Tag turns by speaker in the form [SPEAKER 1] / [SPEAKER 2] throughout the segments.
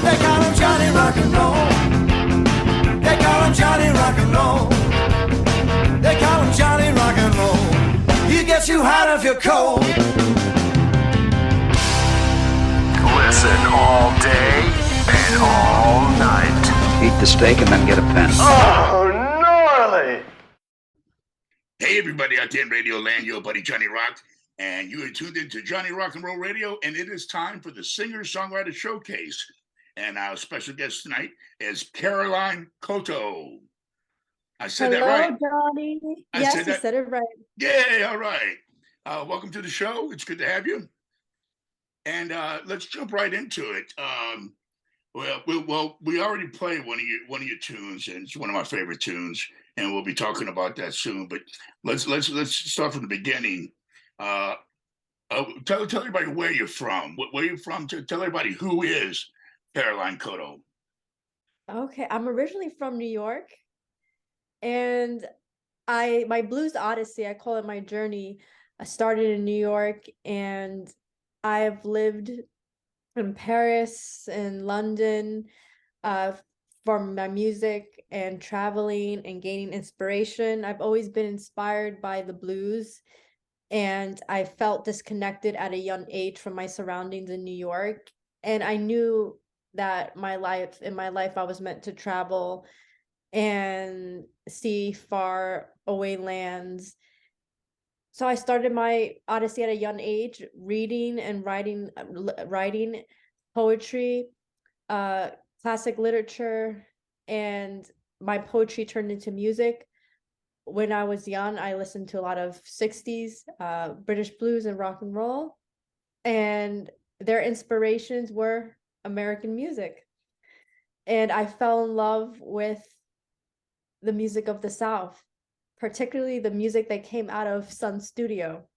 [SPEAKER 1] They call him Johnny Rock and Roll. They call him Johnny Rock and Roll. They call him Johnny Rock and Roll. He gets you hot if you're cold.
[SPEAKER 2] Listen all day and all night.
[SPEAKER 3] Eat the steak and then get a pen.
[SPEAKER 2] Oh, gnarly!
[SPEAKER 4] Hey, everybody out there in Radio Land, your buddy Johnny Rock, and you are tuned into Johnny Rock and Roll Radio, and it is time for the Singer-Songwriter Showcase. And our special guest tonight is Caroline Cotto. I said that right.
[SPEAKER 5] Hello, Johnny. Yes, you said it right.
[SPEAKER 4] Yeah, all right. Welcome to the show. It's good to have you. And let's jump right into it. Well, we already played one of your tunes, and it's one of my favorite tunes, and we'll be talking about that soon. But let's start from the beginning. Tell everybody where you're from. Where you're from? Tell everybody who is Caroline Cotto.
[SPEAKER 5] Okay, I'm originally from New York, and my blues odyssey, I call it my journey. I started in New York, and I've lived in Paris and London for my music and traveling and gaining inspiration. I've always been inspired by the blues, and I felt disconnected at a young age from my surroundings in New York. And I knew that in my life I was meant to travel and see far away lands. So I started my odyssey at a young age, reading and writing poetry, classic literature, and my poetry turned into music. When I was young, I listened to a lot of 60s British blues and rock and roll, and their inspirations were American music. And I fell in love with the music of the South, particularly the music that came out of Sun Studio.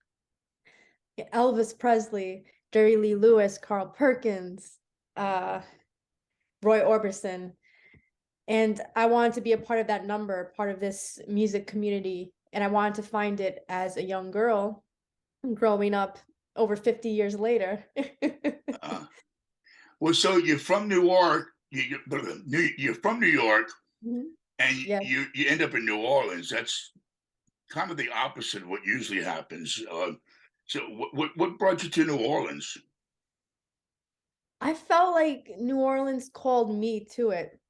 [SPEAKER 5] Elvis Presley, Jerry Lee Lewis, Carl Perkins, Roy Orbison. And I wanted to be a part of that number, part of this music community. And I wanted to find it as a young girl growing up over 50 years later.
[SPEAKER 4] Well, so you're from New York. You're from New York,
[SPEAKER 5] Mhm.
[SPEAKER 4] and
[SPEAKER 5] Yes.
[SPEAKER 4] you end up in New Orleans. That's kind of the opposite of what usually happens. So what brought you to New Orleans?
[SPEAKER 5] I felt like New Orleans called me to it.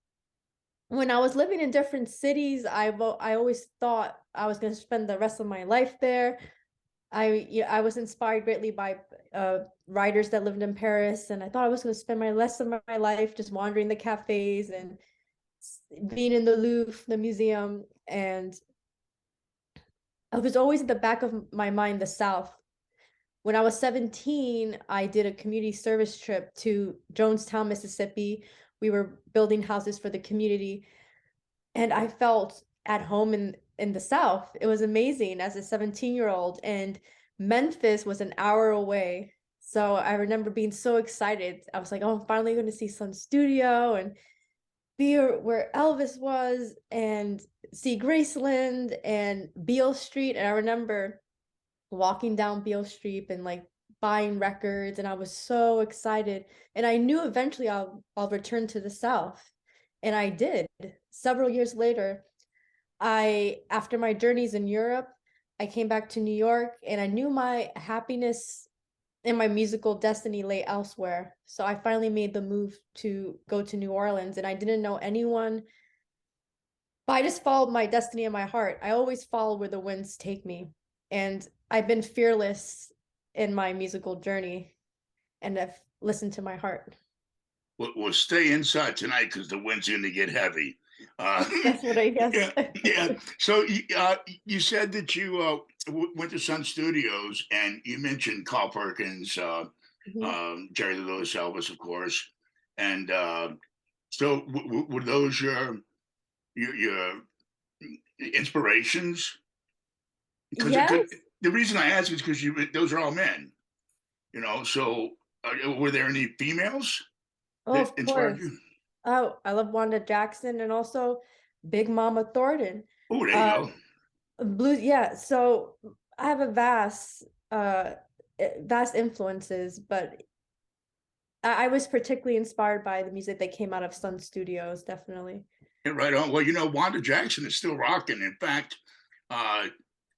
[SPEAKER 5] When I was living in different cities, I always thought I was going to spend the rest of my life there. I was inspired greatly by writers that lived in Paris, and I thought I was going to spend my rest of my life just wandering the cafes and being in the Louvre, the museum. And it was always at the back of my mind, the South. When I was 17, I did a community service trip to Jonestown, Mississippi. We were building houses for the community, and I felt at home in the South. It was amazing as a 17-year-old, and Memphis was an hour away. So I remember being so excited. I was like, oh, I'm finally going to see Sun Studio and be where Elvis was and see Graceland and Beale Street. And I remember walking down Beale Street and like buying records, and I was so excited. And I knew eventually I'll return to the South. And I did. Several years later, after my journeys in Europe, I came back to New York, and I knew my happiness and my musical destiny lay elsewhere. So I finally made the move to go to New Orleans, and I didn't know anyone, but I just followed my destiny in my heart. I always follow where the winds take me. And I've been fearless in my musical journey, and I've listened to my heart.
[SPEAKER 4] We'll stay inside tonight because the wind's going to get heavy.
[SPEAKER 5] That's what I guess.
[SPEAKER 4] Yeah. So you said that you went to Sun Studios, and you mentioned Carl Perkins, Jerry Lee Lewis, Elvis, of course. And so were those your inspirations? Because
[SPEAKER 5] Yes.
[SPEAKER 4] the reason I ask is because those are all men, So were there any females
[SPEAKER 5] Oh,
[SPEAKER 4] that
[SPEAKER 5] of
[SPEAKER 4] inspired
[SPEAKER 5] course.
[SPEAKER 4] you?
[SPEAKER 5] Oh, I love Wanda Jackson and also Big Mama Thornton.
[SPEAKER 4] Oh, there you go.
[SPEAKER 5] Blues, yeah. So I have a vast influences, but I was particularly inspired by the music that came out of Sun Studios, definitely.
[SPEAKER 4] Yeah, right on. Well, Wanda Jackson is still rocking. In fact, uh,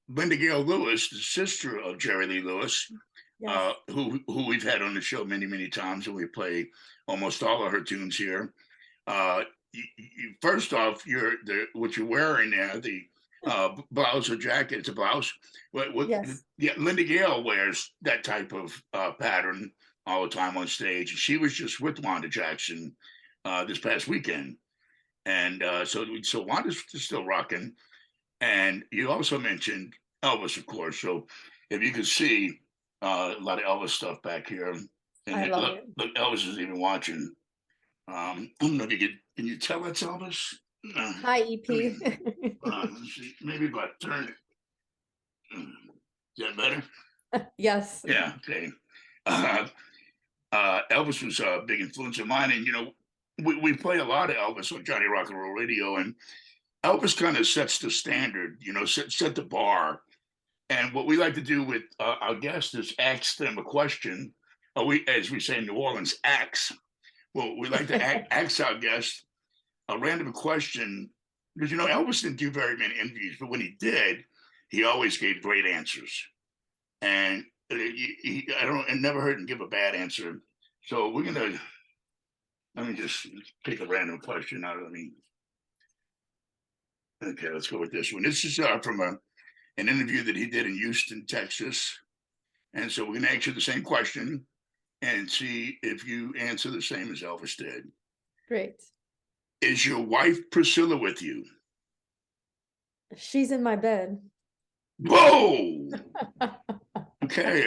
[SPEAKER 4] Linda Gale Lewis, the sister of Jerry Lee Lewis,
[SPEAKER 5] Yes.
[SPEAKER 4] who we've had on the show many, many times, and we play almost all of her tunes here. First off, what you're wearing there, the blouse or jacket, it's a blouse.
[SPEAKER 5] Yes.
[SPEAKER 4] Yeah, Linda Gale wears that type of pattern all the time on stage. She was just with Wanda Jackson this past weekend, and so Wanda's still rocking. And you also mentioned Elvis, of course. So if you could see a lot of Elvis stuff back here,
[SPEAKER 5] I
[SPEAKER 4] and
[SPEAKER 5] love it.
[SPEAKER 4] look, Elvis is even watching. I don't know if can you tell that's Elvis?
[SPEAKER 5] Hi, EP.
[SPEAKER 4] Let's see, maybe about turn it. Is that better?
[SPEAKER 5] Yes.
[SPEAKER 4] Yeah, okay. Uh, Elvis was a big influence of mine, and we play a lot of Elvis on Johnny Rock and Roll Radio, and Elvis kind of sets the standard, set the bar. And what we like to do with our guests is ask them a question. As we say in New Orleans, ask. Well, we like to ask our guests a random question because Elvis didn't do very many interviews, but when he did, he always gave great answers. And I never heard him give a bad answer. So let me just pick a random question out of Okay, let's go with this one. This is from an interview that he did in Houston, Texas. And so we're going to ask you the same question and see if you answer the same as Elvis did.
[SPEAKER 5] Great.
[SPEAKER 4] Is your wife Priscilla with you?
[SPEAKER 5] She's in my bed.
[SPEAKER 4] Whoa! Okay.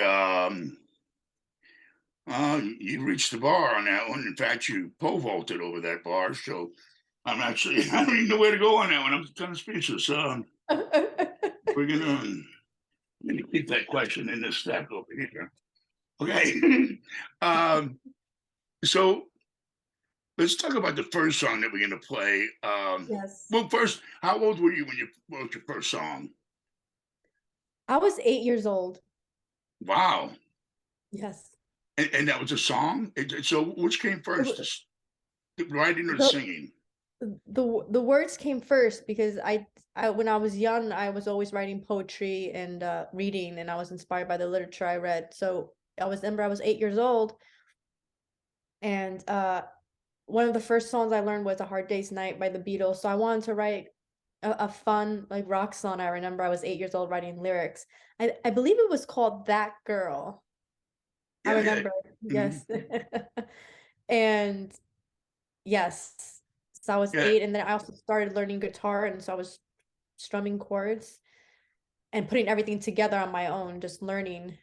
[SPEAKER 4] You reached the bar on that one. In fact, you pole vaulted over that bar. So I don't even know where to go on that one. I'm kind of speechless. We're gonna keep that question in this stack over here. Okay. So let's talk about the first song that we're gonna play.
[SPEAKER 5] Yes.
[SPEAKER 4] Well, first, how old were you when you wrote your first song?
[SPEAKER 5] I was 8 years old.
[SPEAKER 4] Wow.
[SPEAKER 5] Yes.
[SPEAKER 4] And that was a song? So which came first, the writing or the singing?
[SPEAKER 5] The words came first because I when I was young, I was always writing poetry and reading, and I was inspired by the literature I read. So I was 8 years old, and one of the first songs I learned was "A Hard Day's Night" by the Beatles. So I wanted to write a fun rock song. I remember I was 8 years old writing lyrics. I believe it was called "That Girl." I remember, yes. And yes, so I was 8, and then I also started learning guitar, and so I was strumming chords and putting everything together on my own, just learning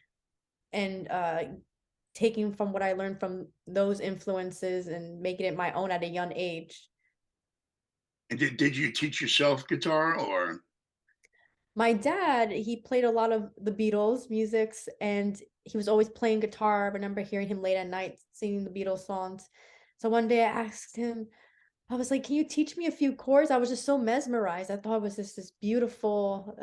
[SPEAKER 5] and taking from what I learned from those influences and making it my own at a young age.
[SPEAKER 4] And did you teach yourself guitar or?
[SPEAKER 5] My dad, he played a lot of the Beatles musics, and he was always playing guitar. I remember hearing him late at night singing the Beatles songs. So one day I asked him, I was like, "Can you teach me a few chords?" I was just so mesmerized. I thought it was just this beautiful,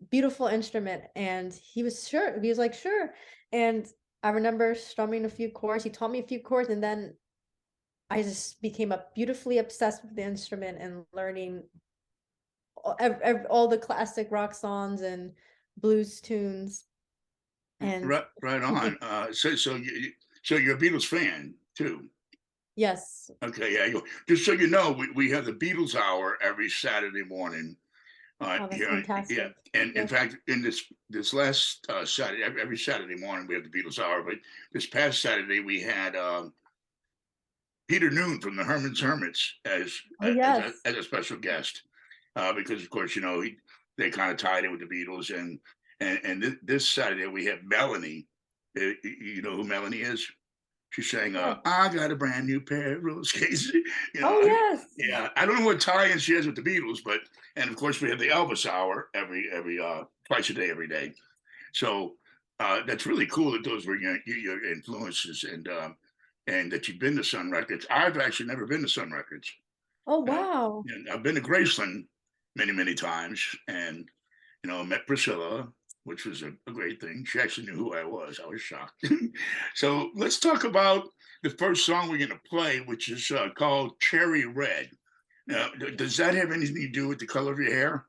[SPEAKER 5] beautiful instrument. And he was sure. He was like, "Sure." And I remember strumming a few chords. He taught me a few chords, and then I just became beautifully obsessed with the instrument and learning all the classic rock songs and blues tunes. And
[SPEAKER 4] Right on. So you're a Beatles fan too.
[SPEAKER 5] yes.
[SPEAKER 4] Okay, yeah. Just so you know, we have the Beatles Hour every Saturday morning.
[SPEAKER 5] Oh, that's
[SPEAKER 4] Here,
[SPEAKER 5] fantastic.
[SPEAKER 4] yeah. And in
[SPEAKER 5] Yes.
[SPEAKER 4] fact, in this last Saturday, every Saturday morning we have the Beatles Hour. But this past Saturday we had Peter Noon from the Herman's Hermits as
[SPEAKER 5] Yes.
[SPEAKER 4] as a special guest, because of course they kind of tied in with the Beatles, and this Saturday we have Melanie. You know who Melanie is? She sang,
[SPEAKER 5] Yeah.
[SPEAKER 4] "I got a brand new pair of roller skates."
[SPEAKER 5] Oh, yes.
[SPEAKER 4] Yeah. I don't know what tie-in she has with the Beatles, and of course we have the Elvis Hour every twice a day, every day. So that's really cool that those were your influences, and that you've been to Sun Records. I've actually never been to Sun Records.
[SPEAKER 5] Oh, wow.
[SPEAKER 4] And I've been to Graceland many, many times, and met Priscilla, which was a great thing. She actually knew who I was. I was shocked. So let's talk about the first song we're going to play, which is called Cherry Red. Now, does that have anything to do with the color of your hair?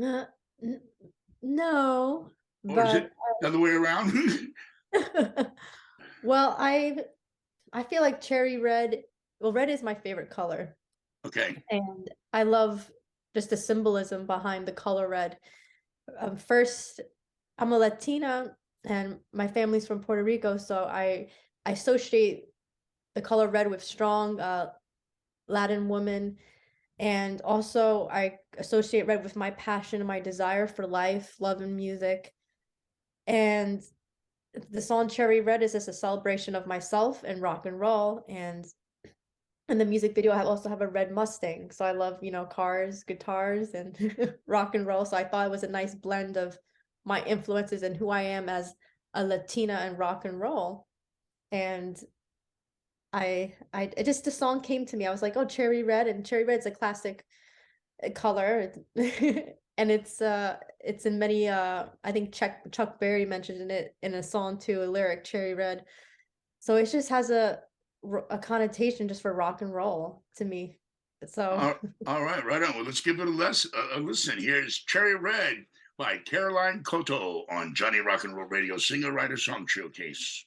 [SPEAKER 5] Uh, n- no,
[SPEAKER 4] Or is
[SPEAKER 5] but
[SPEAKER 4] it the other way around?
[SPEAKER 5] well, I feel like cherry red. Well, red is my favorite color,
[SPEAKER 4] Okay.
[SPEAKER 5] and I love just the symbolism behind the color red. First, I'm a Latina, and my family's from Puerto Rico, so I associate the color red with strong Latin women, and also I associate red with my passion and my desire for life, love, and music. And the song Cherry Red is just a celebration of myself and rock and roll. And in the music video, I also have a red Mustang. So I love, cars, guitars, and rock and roll. So I thought it was a nice blend of my influences and who I am as a Latina and rock and roll. And the song came to me. I was like, oh, Cherry Red, and Cherry Red's a classic color. And it's in many I think Chuck Berry mentioned it in a song too, a lyric, Cherry Red. So it just has a connotation just for rock and roll to me. So
[SPEAKER 4] All right, right on. Well, let's give it a listen. Here's Cherry Red by Caroline Cotto on Johnny Rock and Roll Radio, singer, writer, song showcase.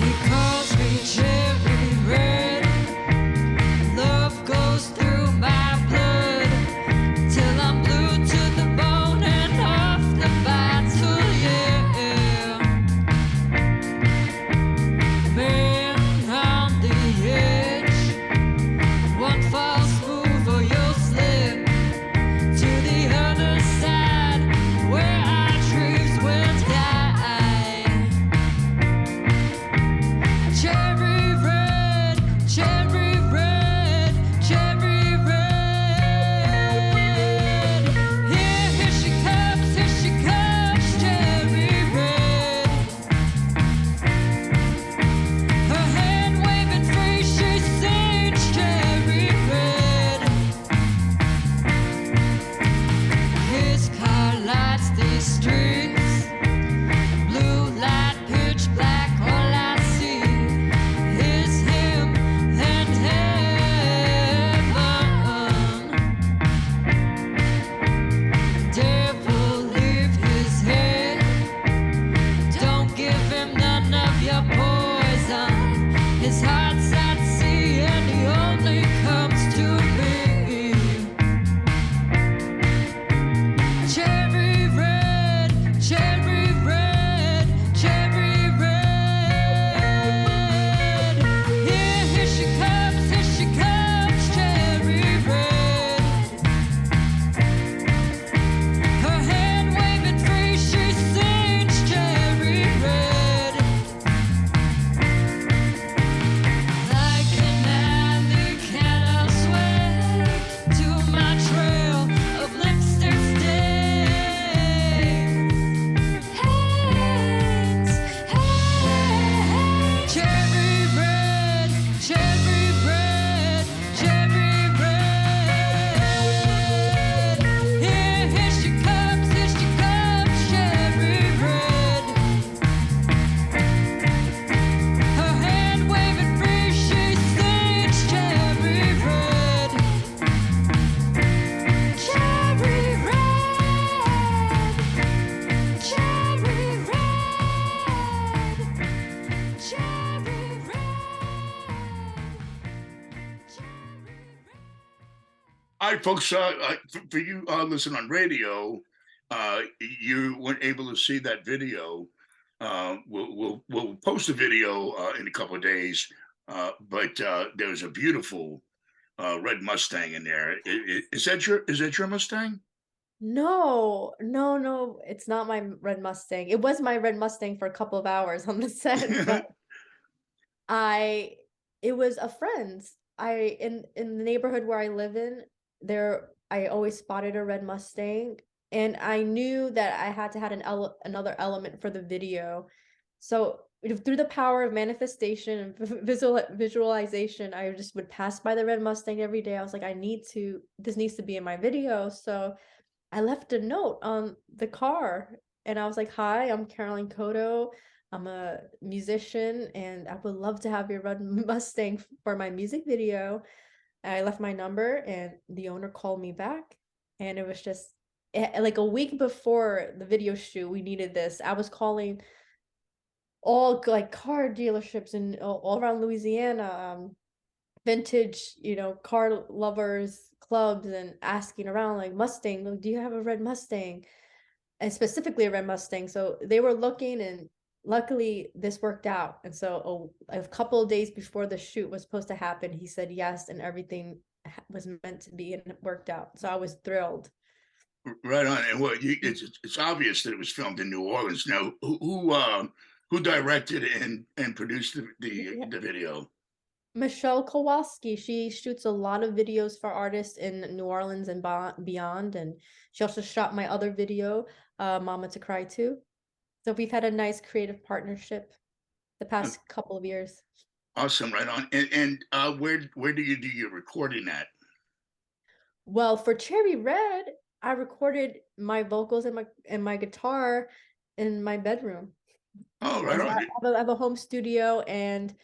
[SPEAKER 3] He calls me cherry red. Love goes through my blood till I'm blue to the bone and off the battle, yeah. Man on the edge, one false move or you'll slip to the other side where our dreams will die. Cherry red, cherry red, cherry red. Here she comes, cherry red. Her hand waving free, she sings cherry red. His car lights these streets, blue light, pitch black, all I see is him and heaven. Devil, leave his head. Don't give him none of your poison. His heart's at sea and he only comes to me. Cherry red, cherry red, cherry red. Here she comes, cherry red. Her hand waving free, she sings cherry red. Like an alley cat, I'll swear to my trail of lipstick stains. Cherry red, cherry red, cherry red. Here she comes, cherry red. Her hand waving free, she sings cherry red. Cherry red, cherry red, cherry red,
[SPEAKER 4] All right, folks. For you listen on radio, you weren't able to see that video. We'll post a video in a couple of days. But there's a beautiful red Mustang in there. Is that your Mustang?
[SPEAKER 5] no, no, it's not my red Mustang. It was my red Mustang for a couple of hours on the set, but it was a friend's. In the neighborhood where I live in, I always spotted a red Mustang, and I knew that I had to have another element for the video. So through the power of manifestation and visualization, I just would pass by the red Mustang every day. I was like, this needs to be in my video. So I left a note on the car, and I was like, "Hi, I'm Caroline Cotto. I'm a musician, and I would love to have your red Mustang for my music video." I left my number, and the owner called me back, and it was just like a week before the video shoot. We needed this. I was calling all like car dealerships and all around Louisiana, vintage, car lovers clubs, and asking around like, Mustang, do you have a red Mustang? And specifically a red Mustang. So they were looking, and luckily this worked out. And so a couple of days before the shoot was supposed to happen, he said yes, and everything was meant to be, and it worked out. So I was thrilled.
[SPEAKER 4] Right on. And it's obvious that it was filmed in New Orleans. Now, who directed and produced the video?
[SPEAKER 5] Michelle Kowalski, she shoots a lot of videos for artists in New Orleans and beyond, and she also shot my other video, Mama to Cry To. So we've had a nice creative partnership the past couple of years.
[SPEAKER 4] Awesome, right on. And where do you do your recording at?
[SPEAKER 5] Well, for Cherry Red, I recorded my vocals and my guitar in my bedroom.
[SPEAKER 4] Oh, right on.
[SPEAKER 5] I have a home studio, and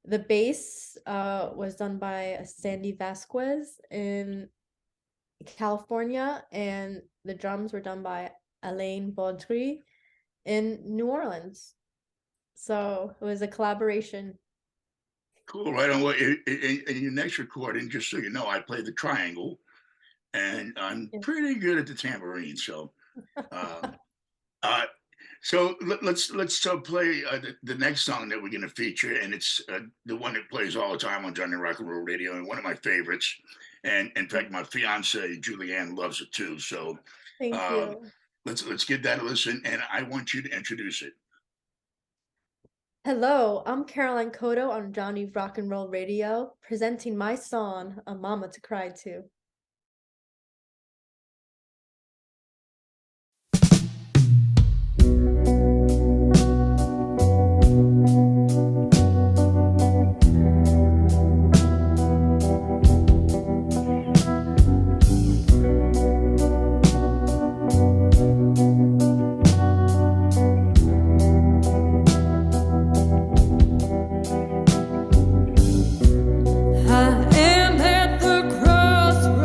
[SPEAKER 5] the bass was done by Sandy Vasquez in California, and the drums were done by Alain Baudry in New Orleans. So it was a collaboration.
[SPEAKER 4] Cool, right on. Well, in your next recording, just so you know, I play the triangle, and I'm pretty good at the tambourine. So, so let's play the next song that we're going to feature, and it's the one that plays all the time on Johnny Rock and Roll Radio, and one of my favorites. And in fact, my fiance Julianne loves it too. So,
[SPEAKER 5] Thank you.
[SPEAKER 4] Let's give that a listen, and I want you to introduce it.
[SPEAKER 5] Hello, I'm Caroline Cotto on Johnny Rock and Roll Radio, presenting my song, A Mama to Cry To.
[SPEAKER 3] I am at the crossroads.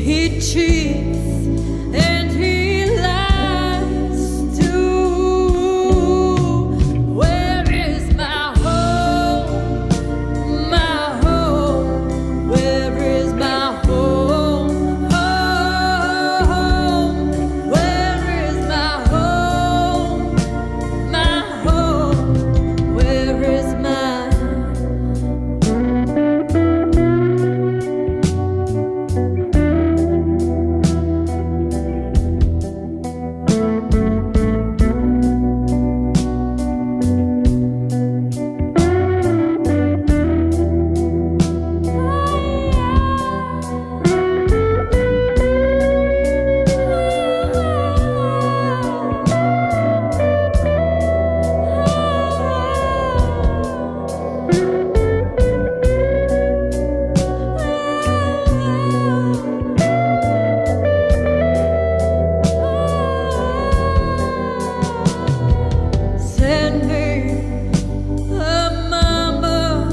[SPEAKER 3] he cheats and he lies too. Where is my home? My home. Where is my home? Home. Where is my home? My home. Where is my send me a mama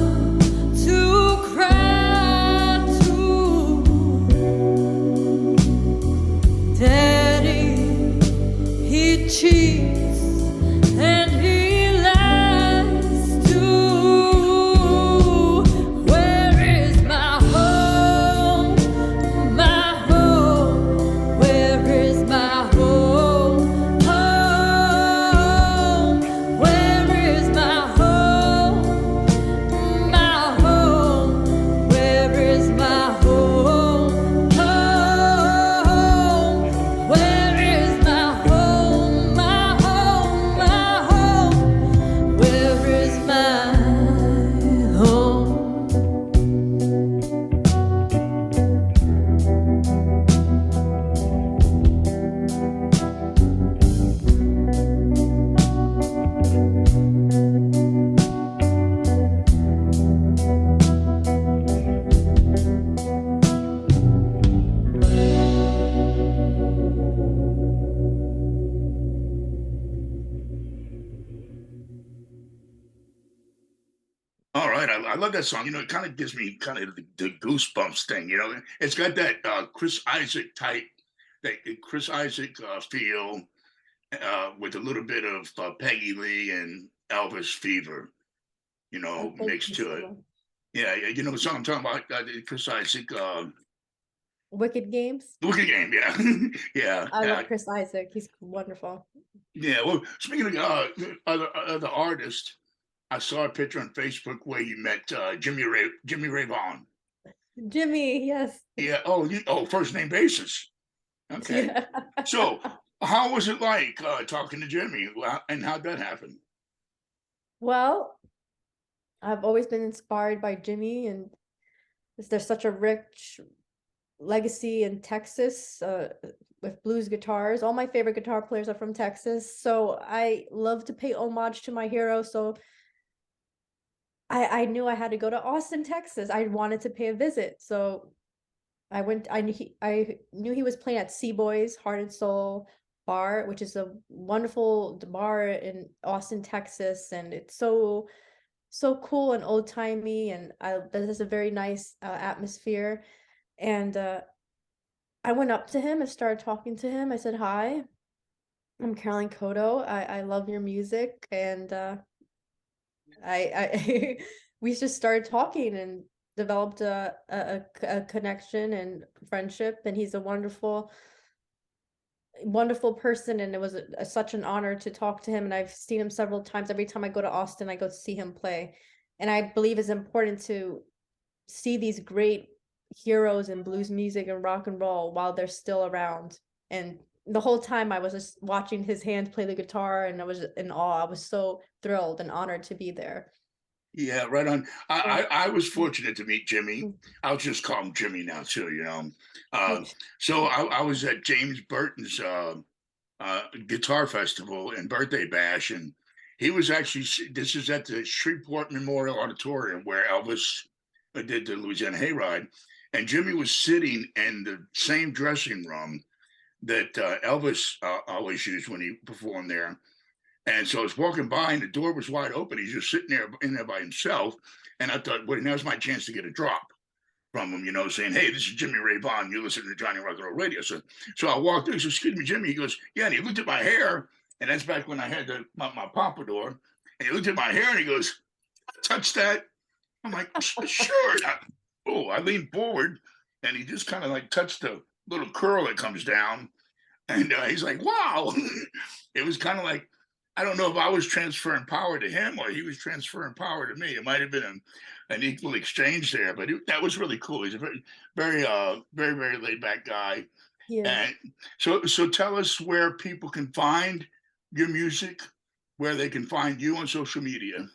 [SPEAKER 3] to cry to. Daddy, he cheats and he lies too. Where is my home? My home. Where is my home? Home. Where is my home? My home. Where is my home? Home. Where is my home? My home. My home. Where is my home?
[SPEAKER 4] All right, I love that song. It kind of gives me kind of the goosebumps thing. It's got that Chris Isaac type, that Chris Isaac feel with a little bit of Peggy Lee and Elvis fever,
[SPEAKER 5] Thank
[SPEAKER 4] mixed
[SPEAKER 5] you
[SPEAKER 4] to
[SPEAKER 5] so
[SPEAKER 4] it.
[SPEAKER 5] much.
[SPEAKER 4] Yeah, you know the song I'm talking about. Chris Isaac,
[SPEAKER 5] Wicked Games.
[SPEAKER 4] Wicked Game. Yeah, yeah,
[SPEAKER 5] I
[SPEAKER 4] yeah,
[SPEAKER 5] love Chris Isaac. He's wonderful.
[SPEAKER 4] yeah. Well, speaking of other artists, I saw a picture on Facebook where you met Jimmie Ray Vaughan.
[SPEAKER 5] Jimmie, yes.
[SPEAKER 4] Yeah. Oh, first name basis. Okay.
[SPEAKER 5] Yeah.
[SPEAKER 4] So, how was it like talking to Jimmie, and how'd that happen?
[SPEAKER 5] Well, I've always been inspired by Jimmie, and there's such a rich legacy in Texas with blues guitars. All my favorite guitar players are from Texas, so I love to pay homage to my hero. So I knew I had to go to Austin, Texas. I wanted to pay a visit, so I went. I knew he was playing at Boys Heart and Soul Bar, which is a wonderful bar in Austin, Texas, and it's so cool and old timey, and there's a very nice atmosphere. And I went up to him and started talking to him. I said, "Hi, I'm Caroline Cotto. I love your music," and I we just started talking and developed a connection and friendship. And he's a wonderful person, and it was such an honor to talk to him. And I've seen him several times. Every time I go to Austin, I go to see him play. And I believe it's important to see these great heroes in blues music and rock and roll while they're still around. And the whole time I was just watching his hands play the guitar, and I was in awe. I was so thrilled and honored to be there.
[SPEAKER 4] Yeah, right on. I was
[SPEAKER 5] Mm.
[SPEAKER 4] fortunate to meet Jimmie.
[SPEAKER 5] Mm.
[SPEAKER 4] I'll just call him Jimmie now too.
[SPEAKER 5] Oh,
[SPEAKER 4] So I was at James Burton's guitar festival and birthday bash, and he was actually. This is at the Shreveport Memorial Auditorium where Elvis did the Louisiana Hayride, and Jimmie was sitting in the same dressing room that Elvis always used when he performed there. And so I was walking by, and the door was wide open. He's just sitting there in there by himself. And I thought, well, now's my chance to get a drop. from him, saying, "Hey, this is Jimmie Ray Vaughan. You listen to Johnny Rock and Roll Radio." So I walked through. He says, "Excuse me, Jimmie." He goes, "Yeah." And he looked at my hair, and that's back when I had my pompadour. And he looked at my hair, and he goes, "Touch that." I'm like, "Sure." I leaned forward, and he just kind of like touched the little curl that comes down, and he's like, "Wow." It was kind of like, I don't know if I was transferring power to him or he was transferring power to me. It might have been an equal exchange there, but that was really cool. He's a very laid back guy.
[SPEAKER 5] Yes.
[SPEAKER 4] And so tell us where people can find your music, where they can find you on social media.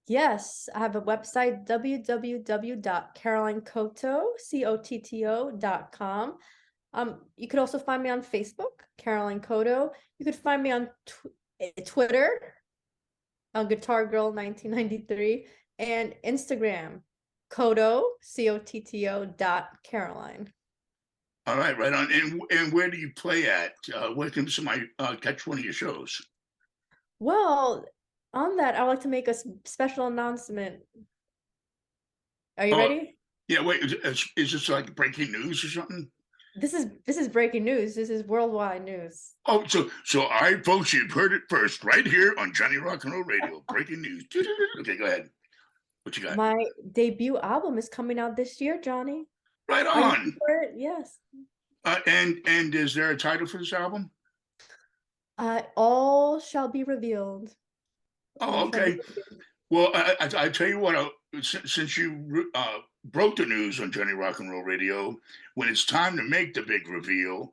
[SPEAKER 5] Yes, I have a website, www.carolinecotto.com. You could also find me on Facebook, Caroline Cotto. You could find me on Twitter, Guitar Girl 1993, and Instagram, Cotto, COTTO.Caroline.
[SPEAKER 4] All right, right on. And where do you play at? Where can somebody catch one of your shows?
[SPEAKER 5] Well, on that, I would like to make a special announcement. Are you ready?
[SPEAKER 4] Yeah, wait, is this like breaking news or something?
[SPEAKER 5] This is breaking news. This is worldwide news.
[SPEAKER 4] Oh, so all right, folks, you've heard it first right here on Johnny Rock and Roll Radio. Breaking news. Okay, go ahead. What you got?
[SPEAKER 5] My debut album is coming out this year, Johnny.
[SPEAKER 4] Right
[SPEAKER 5] Are you
[SPEAKER 4] on.
[SPEAKER 5] ready for it? Yes.
[SPEAKER 4] And is there a title for this album?
[SPEAKER 5] All shall be revealed.
[SPEAKER 4] Oh, okay. Well, I tell you what, since you broke the news on Johnny Rock and Roll Radio, when it's time to make the big reveal,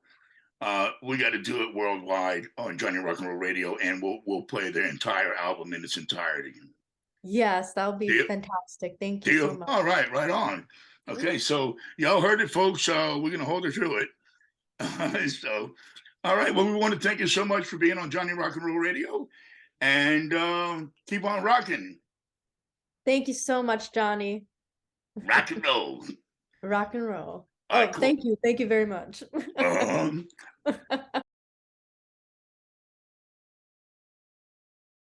[SPEAKER 4] we got to do it worldwide on Johnny Rock and Roll Radio, and we'll play the entire album in its entirety.
[SPEAKER 5] Yes, that would be
[SPEAKER 4] Deal?
[SPEAKER 5] fantastic. Thank you so
[SPEAKER 4] Deal?
[SPEAKER 5] much.
[SPEAKER 4] All right, right on. Okay, so y'all heard it, folks. We're gonna hold her to it. So, all right. Well, we want to thank you so much for being on Johnny Rock and Roll Radio, and keep on rocking.
[SPEAKER 5] Thank you so much, Johnny.
[SPEAKER 4] Rock and roll.
[SPEAKER 5] Rock and roll.
[SPEAKER 4] All right,
[SPEAKER 5] Oh,
[SPEAKER 4] cool.
[SPEAKER 5] thank you. Thank you very much.